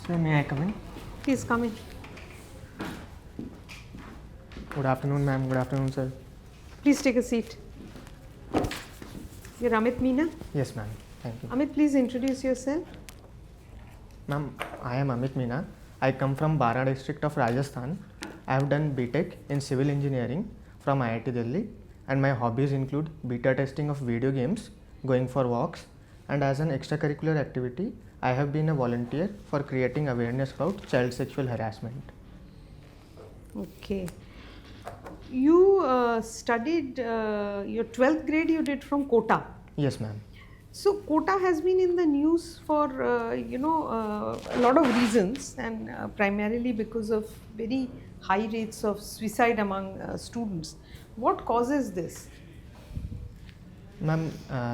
Sir, may I come in? Please come in. Good afternoon, ma'am. Good afternoon, sir. Please take a seat. You're Amit Meena? Yes, ma'am. Thank you. Amit, please introduce yourself. Ma'am, I am Amit Meena. I come from Bara district of Rajasthan. I have done BTech in Civil Engineering from IIT Delhi, and my hobbies include beta testing of video games, going for walks, and as an extracurricular activity, I have been a volunteer for creating awareness about child sexual harassment. Okay. You studied your 12th grade you did from Kota. Yes, ma'am. So Kota has been in the news for a lot of reasons, and primarily because of very high rates of suicide among students. What causes this? Ma'am,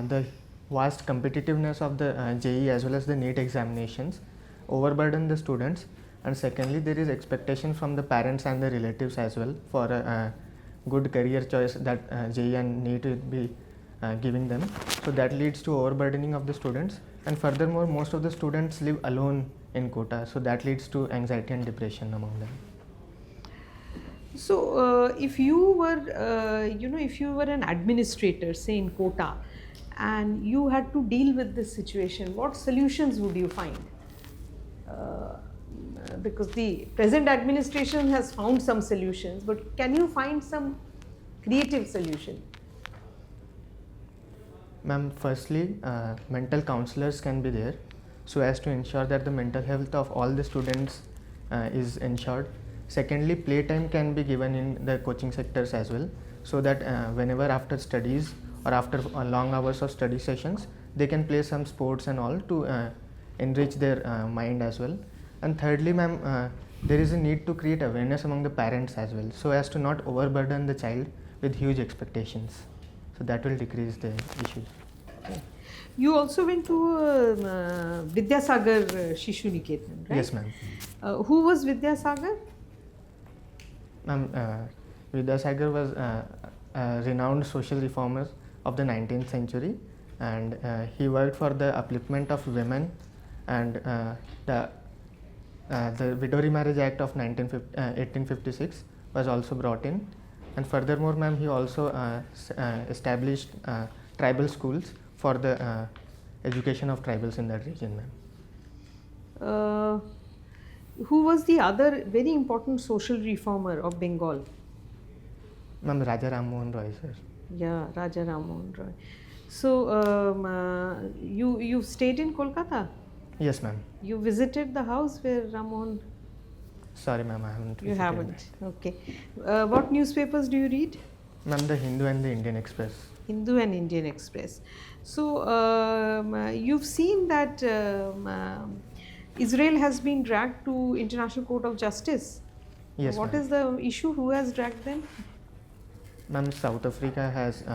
the vast competitiveness of the JEE as well as the NEET examinations overburden the students, and secondly there is expectation from the parents and the relatives as well for a good career choice that JEE and NEET will be giving them. So that leads to overburdening of the students, and furthermore most of the students live alone in Kota, so that leads to anxiety and depression among them. So, if you were, if you were an administrator, say in Kota, and you had to deal with this situation, what solutions would you find? Because the present administration has found some solutions, but can you find some creative solution? Ma'am, firstly, mental counselors can be there so as to ensure that the mental health of all the students is ensured. Secondly, playtime can be given in the coaching sectors as well, so that whenever after studies or after long hours of study sessions, they can play some sports and all to enrich their mind as well. And thirdly, ma'am, there is a need to create awareness among the parents as well, so as to not overburden the child with huge expectations. So that will decrease the issues. Okay. You also went to Vidyasagar Shishu Niketan, right? Yes, ma'am. Who was Vidyasagar? Ma'am, Vidyasagar was a renowned social reformer of the 19th century, and he worked for the upliftment of women, and the Widow Remarriage Act of 1856 was also brought in. And furthermore, ma'am, he also established tribal schools for the education of tribals in that region, ma'am. Who was the other very important social reformer of Bengal? Ma'am, Raja Ram Mohan Roy, sir. Yeah, Raja Ram Mohan Roy. So, you stayed in Kolkata? Yes, ma'am. You visited the house where Ram Mohan? Sorry, ma'am, I haven't. You haven't. Okay. What newspapers do you read? Ma'am, the Hindu and the Indian Express. Hindu and Indian Express. So, you've seen that Israel has been dragged to International Court of Justice. Yes, What ma'am. is the issue? Who has dragged them? Ma'am, South Africa has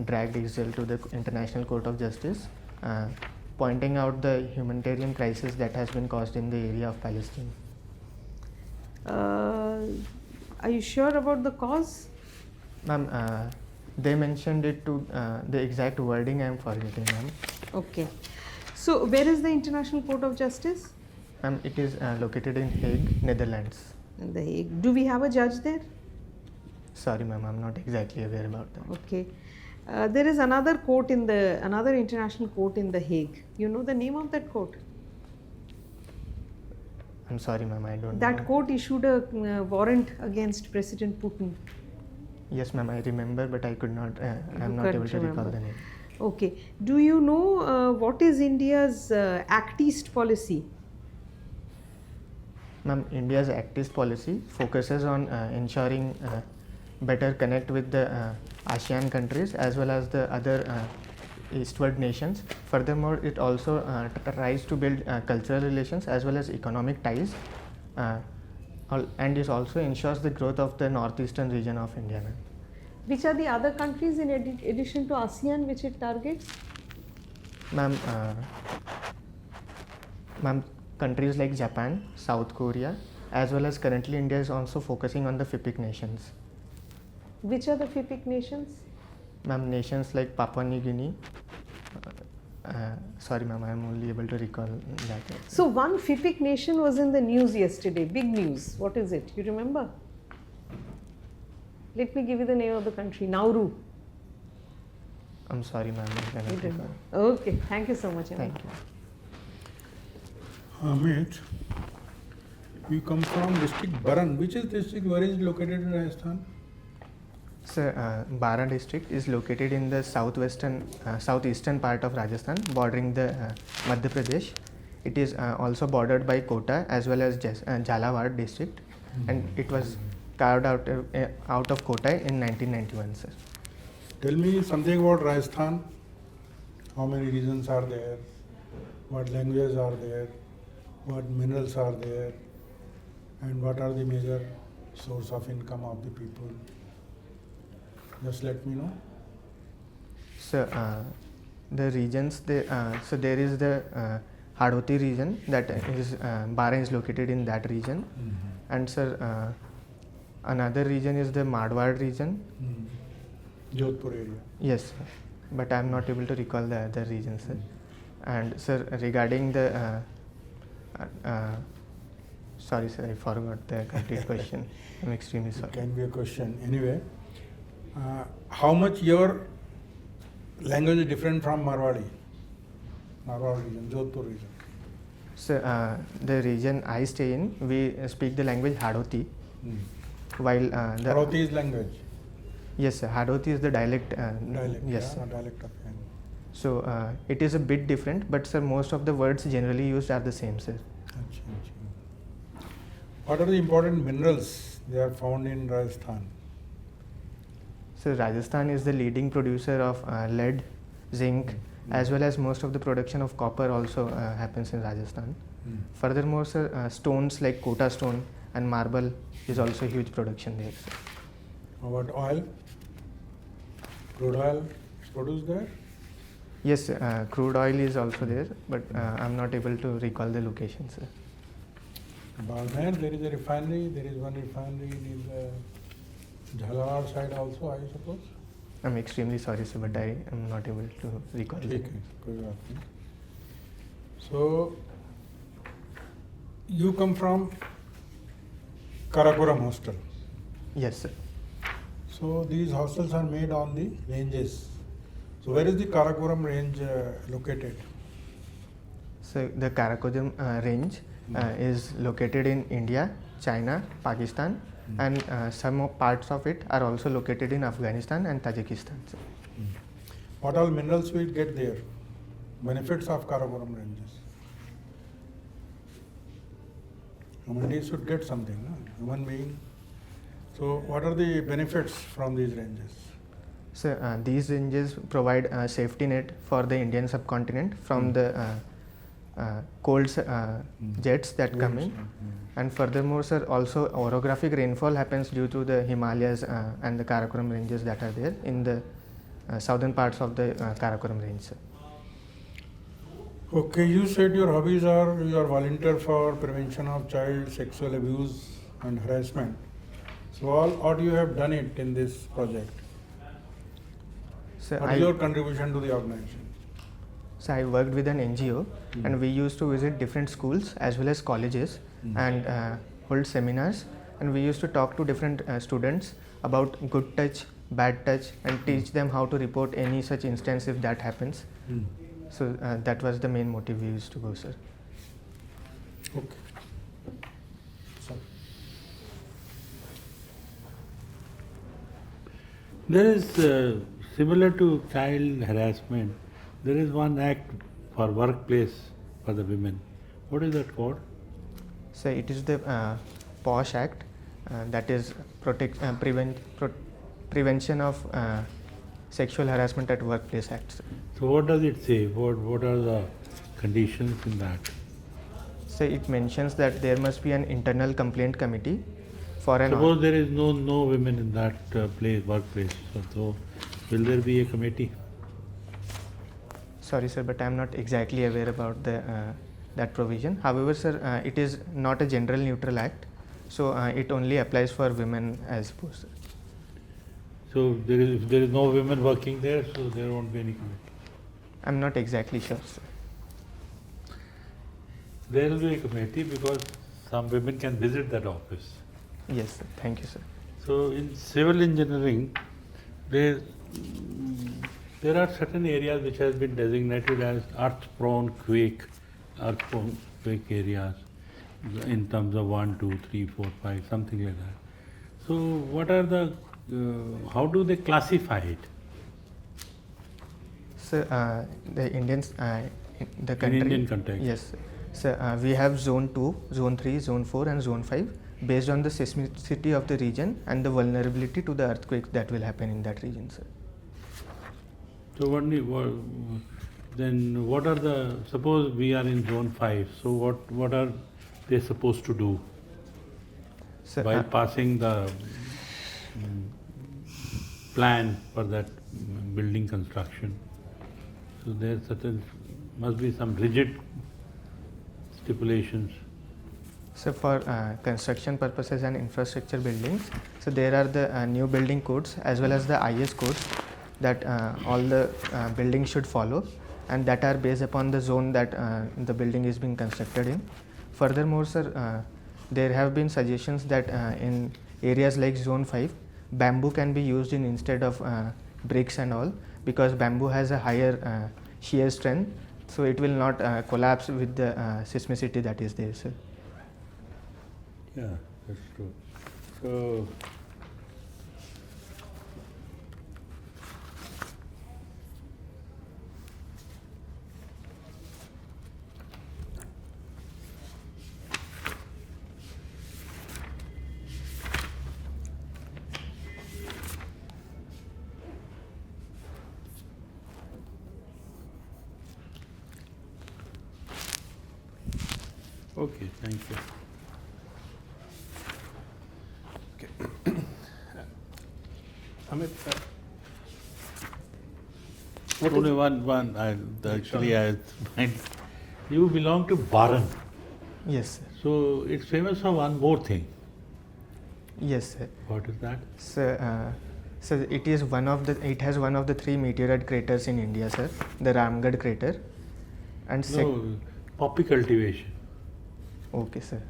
dragged Israel to the International Court of Justice, pointing out the humanitarian crisis that has been caused in the area of Palestine. Are you sure about the cause? Ma'am, they mentioned it to the exact wording I am forgetting, ma'am. Okay. So, where is the International Court of Justice? Ma'am, it is located in Hague, Netherlands. In The Hague. Do we have a judge there? Sorry, ma'am, I'm not exactly aware about that. Okay. There is another court another international court in The Hague. You know the name of that court? I'm sorry, ma'am, I don't know. That court issued a warrant against President Putin. Yes, ma'am, I remember, but I could not, I'm not able to recall the name. Okay. Do you know what is India's Act East policy? Ma'am, India's Act East policy focuses on ensuring better connect with the ASEAN countries as well as the other eastward nations. Furthermore, it also tries to build cultural relations as well as economic ties, and it also ensures the growth of the northeastern region of India. Ma'am. Which are the other countries in addition to ASEAN which it targets? Ma'am, countries like Japan, South Korea, as well as currently India is also focusing on the FIPIC nations. Which are the FIPIC nations? Ma'am, nations like Papua New Guinea, Sorry, ma'am, I am only able to recall that. So one FIPIC nation was in the news yesterday, big news. What is it? You remember? Let me give you the name of the country, Nauru. I'm sorry, ma'am. I cannot You didn't recall. know. Okay, thank you so much. Amit. Thank you. Amit, you come from district Baran. Which is district? Where is it located in Rajasthan? Sir, Bara district is located in the southeastern part of Rajasthan, bordering the Madhya Pradesh. It is also bordered by Kota as well as Jhalawad district, and it was carved out of Kota in 1991, sir. Tell me something about Rajasthan. How many regions are there? What languages are there? What minerals are there? And what are the major source of income of the people? Just let me know. So the regions, so there is the Hadoti region, that is Bara is located in that region, and sir, another region is the Marwar region. Jodhpur area. Yes, sir. But I am not able to recall the other regions, sir. And sir, regarding the sorry, sir, I forgot the complete question. I'm extremely It sorry. can be a question. Anyway, how much your language is different from Marwari? Marwar region, Jodhpur region. So the region I stay in, we speak the language Hadoti, while the Hadoti is language. yes, sir, Hadoti is the dialect. Dialect. Yes, Yeah, sir. dialect of language. So it is a bit different, but sir, most of the words generally used are the same, sir. Achha, achha. What are the important minerals they are found in Rajasthan? So Rajasthan is the leading producer of lead, zinc, as well as most of the production of copper also happens in Rajasthan. Furthermore, sir, stones like Kota stone and marble is also huge production there, sir. How about oil? Crude oil is produced there? Yes, crude oil is also there, but I'm not able to recall the location, sir. Balmain, there is a refinery. There is one refinery in the Jhalawad side also, I suppose. I'm extremely sorry, sir, but I am not able to recall ठीक it. है, कोई बात नहीं. So, you come from Karakoram hostel. Yes, sir. So these hostels are made on the ranges. So where is the Karakoram range located? So the Karakoram range is located in India, China, Pakistan, and some parts of it are also located in Afghanistan and Tajikistan, sir. What all minerals we get there? Benefits of Karakoram ranges. Human beings should get something, no? Human being. So what are the benefits from these ranges? So these ranges provide a safety net for the Indian subcontinent from the cold jets that come in. And furthermore, sir, also orographic rainfall happens due to the Himalayas and the Karakoram ranges that are there in the southern parts of the Karakoram range, sir. Okay, you said your hobbies are you are volunteer for prevention of child sexual abuse and harassment. So what you have done it in this project? So What is your contribution to the organization? So I worked with an NGO and we used to visit different schools as well as colleges and hold seminars, and we used to talk to different students about good touch, bad touch, and teach them how to report any such instance if that happens. So that was the main motive we used to go, sir. Okay. So, there is similar to child harassment, there is one act for workplace for the women. What is that called? So it is the POSH Act, that is Prevention of Sexual Harassment at Workplace Act, sir. So what does it say? What are the conditions in that? So it mentions that there must be an internal complaint committee for an Suppose there is no women in that workplace. So will there be a committee? Sorry, sir, but I am not exactly aware about the that provision. However, sir, it is not a general neutral act, so it only applies for women, I suppose, sir. So if there is no women working there, so there won't be any committee. I'm not exactly sure, sir. There will be a committee because some women can visit that office. Yes, sir. Thank you, sir. So in civil engineering, there are certain areas which has been designated as earth-prone quake areas in terms of 1, 2, 3, 4, 5, something like that. So what are the, how do they classify it? So the Indians, the country. In Indian context? Yes. So we have Zone 2, Zone 3, Zone 4 and Zone 5 based on the seismicity of the region and the vulnerability to the earthquakes that will happen in that region, sir. So then what are the, suppose we are in Zone 5, so what are they supposed to do So, while passing the plan for that building construction? So there must be some rigid stipulations. So for construction purposes and infrastructure buildings, so there are the new building codes as well as the IAS codes that all the buildings should follow, and that are based upon the zone that the building is being constructed in. Furthermore, sir, there have been suggestions that in areas like Zone 5, bamboo can be used instead of bricks and all, because bamboo has a higher shear strength, so it will not collapse with the seismicity that is there, sir. Yeah, that's true. So okay, thank you. Amit, Only one. Actually, you belong to Baran, Yes, sir. so it's famous for one more thing. Yes, sir. What is that? So it has one of the 3 meteorite craters in India, sir. The Ramgarh crater, and No, poppy cultivation. okay, sir.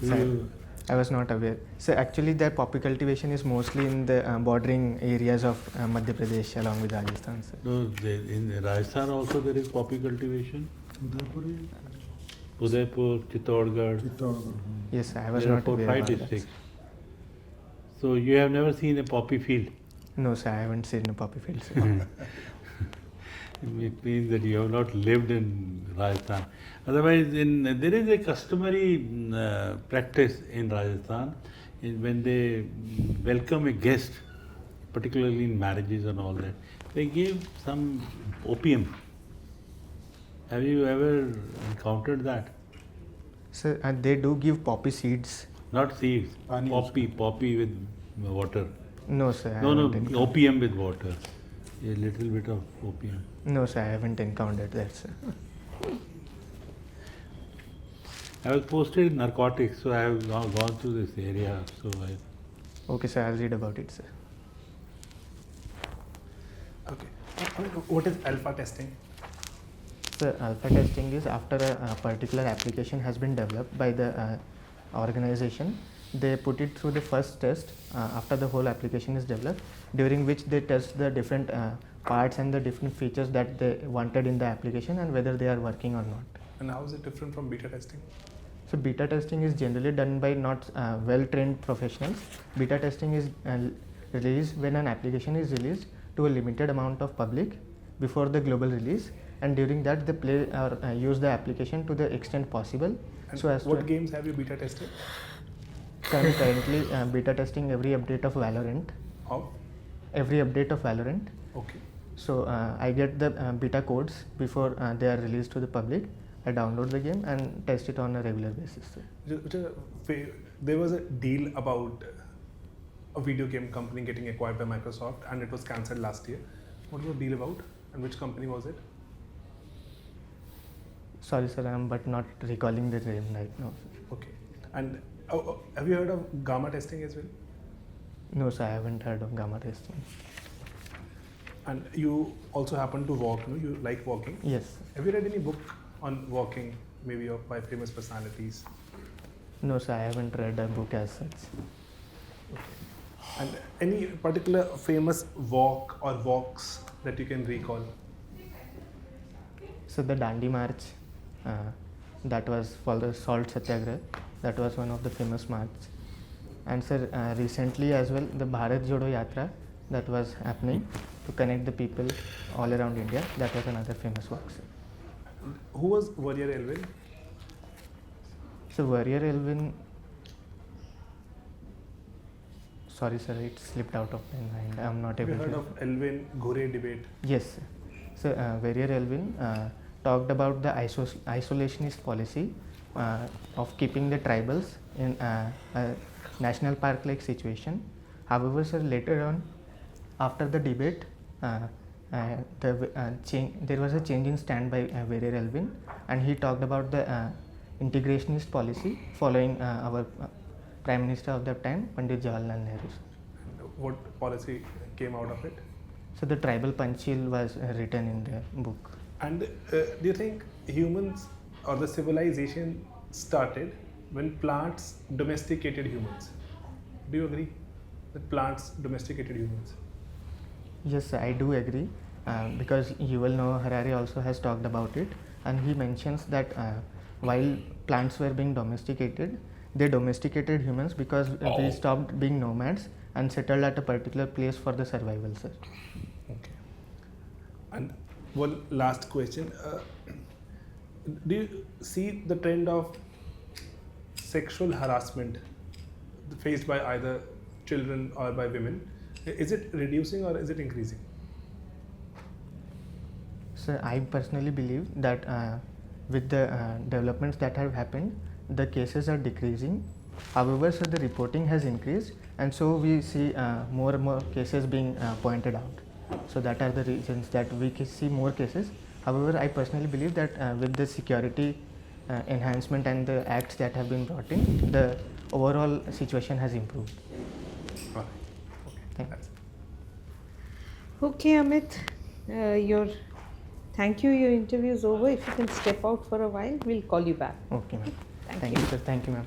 Do Sir, you- I was not aware. So actually, the poppy cultivation is mostly in the bordering areas of Madhya Pradesh along with Rajasthan, sir. No, in Rajasthan also there is poppy cultivation. Udaipur, Chittorgarh. Yes, sir, I was There are not 4, aware 5 about that. districts. So you have never seen a poppy field. No, sir, I haven't seen a poppy field, sir. It means that you have not lived in Rajasthan. Otherwise, there is a customary practice in Rajasthan when they welcome a guest, particularly in marriages and all that, they give some opium. Have you ever encountered that? Sir, they do give poppy seeds. Not seeds, Pani poppy with water. No, sir. I No, haven't encountered. opium with water. A little bit of opium. No, sir, I haven't encountered that, sir. I was posted in narcotics, so I have gone through this area. So Okay, sir, I'll read about it, sir. okay. Amit, what is alpha testing? So alpha testing is after a particular application has been developed by the organization, they put it through the first test after the whole application is developed, during which they test the different parts and the different features that they wanted in the application and whether they are working or not. And how is it different from beta testing? So beta testing is generally done by not well-trained professionals. Beta testing is released when an application is released to a limited amount of public before the global release, and during that they play or use the application to the extent possible. And So as what to, games have you beta tested? so I'm currently beta testing every update of Valorant. How? Every update of Valorant. Okay. So I get the beta codes before they are released to the public. I download the game and test it on a regular basis. There was a deal about a video game company getting acquired by Microsoft, and it was cancelled last year. What was the deal about, and which company was it? Sorry, sir, I'm but not recalling the name right now. Okay. And have you heard of gamma testing as well? No, sir, I haven't heard of gamma testing. And you also happen to walk, no? You like walking. Yes. Have you read any book on walking, maybe by famous personalities? No, sir, I haven't read a book as such. And any particular famous walk or walks that you can recall? So the Dandi March, that was for the Salt Satyagraha, that was one of the famous march. And sir, recently as well, the Bharat Jodo Yatra that was happening to connect the people all around India, that was another famous walk, sir. Who was Warrior Elwin? So Warrior Elwin, sorry sir, it slipped out of my mind. I'm not Have you able heard to. of Elwin Gore debate? Yes, sir. So Warrior Elwin talked about the isolationist policy of keeping the tribals in a national park-like situation. However, sir, later on, after the debate, there was a change in stand by Warrior Elwin, and he talked about the integrationist policy following our Prime Minister of that time, Pandit Jawaharlal Nehru. What policy came out of it? So the tribal panchil was written in the book. And do you think humans or the civilization started when plants domesticated humans? Do you agree that plants domesticated humans? Yes, I do agree, because Yuval Noah Harari also has talked about it, and he mentions that while plants were being domesticated, they domesticated humans because we stopped being nomads and settled at a particular place for the survival, sir. Okay. And one last question. Do you see the trend of sexual harassment faced by either children or by women? Is it reducing or is it increasing? So I personally believe that with the developments that have happened, the cases are decreasing. However, so the reporting has increased, and so we see more and more cases being pointed out. So that are the reasons that we see more cases. However, I personally believe that with the security enhancement and the acts that have been brought in, the overall situation has improved. All right. Okay. Thank- That's it. Okay, Amit, thank you. Your interview is over. If you can step out for a while, we'll call you back. Okay, ma'am. Thank you, sir. Thank you, ma'am.